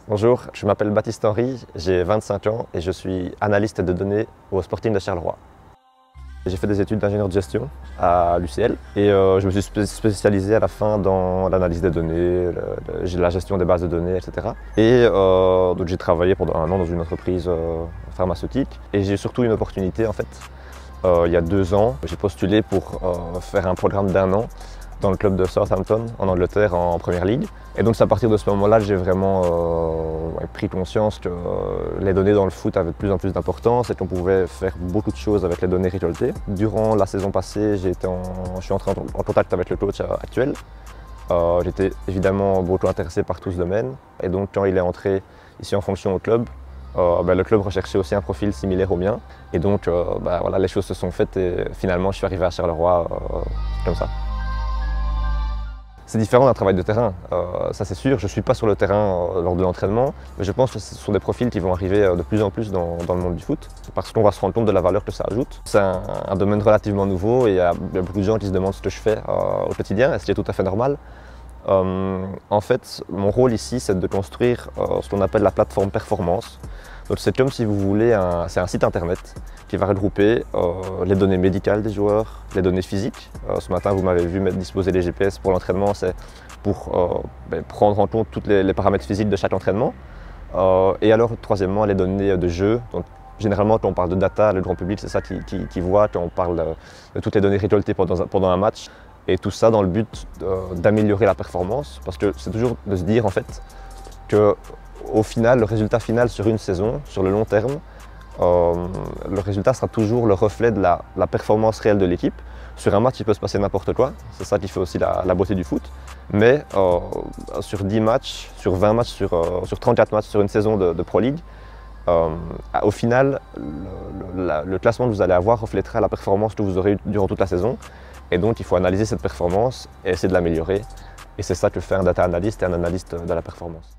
Bonjour, je m'appelle Baptiste Henry, j'ai 25 ans et je suis analyste de données au Sporting de Charleroi. J'ai fait des études d'ingénieur de gestion à l'UCL et je me suis spécialisé à la fin dans l'analyse des données, la gestion des bases de données, etc. Et donc j'ai travaillé pendant un an dans une entreprise pharmaceutique et j'ai surtout une opportunité en fait. Il y a 2 ans, j'ai postulé pour faire un programme d'1 an dans le club de Southampton en Angleterre en Première Ligue. Et donc c'est à partir de ce moment-là que j'ai vraiment pris conscience que les données dans le foot avaient de plus en plus d'importance et qu'on pouvait faire beaucoup de choses avec les données récoltées. Durant la saison passée, je suis entré en contact avec le coach actuel. J'étais évidemment beaucoup intéressé par tout ce domaine. Et donc quand il est entré ici en fonction au club, le club recherchait aussi un profil similaire au mien. Et donc voilà, les choses se sont faites et finalement je suis arrivé à Charleroi comme ça. C'est différent d'un travail de terrain, ça c'est sûr. Je ne suis pas sur le terrain lors de l'entraînement, mais je pense que ce sont des profils qui vont arriver de plus en plus dans le monde du foot, parce qu'on va se rendre compte de la valeur que ça ajoute. C'est un domaine relativement nouveau et il y a beaucoup de gens qui se demandent ce que je fais au quotidien, et ce qui est tout à fait normal. En fait, mon rôle ici, c'est de construire ce qu'on appelle la plateforme performance. Donc c'est comme si vous voulez, c'est un site internet qui va regrouper les données médicales des joueurs, les données physiques. Ce matin, vous m'avez vu disposer les GPS pour l'entraînement, c'est pour prendre en compte tous les paramètres physiques de chaque entraînement. Et alors, troisièmement, les données de jeu. Donc, généralement, quand on parle de data, le grand public, c'est ça qui voit quand on parle de toutes les données récoltées pendant un match. Et tout ça dans le but d'améliorer la performance, parce que c'est toujours de se dire en fait que au final, le résultat final sur une saison, sur le long terme, le résultat sera toujours le reflet de la performance réelle de l'équipe. Sur un match, il peut se passer n'importe quoi, c'est ça qui fait aussi la beauté du foot. Mais sur 10 matchs, sur 20 matchs, sur 34 matchs sur une saison de Pro League, au final, le classement que vous allez avoir reflètera la performance que vous aurez eue durant toute la saison. Et donc, il faut analyser cette performance et essayer de l'améliorer. Et c'est ça que fait un data analyst et un analyste de la performance.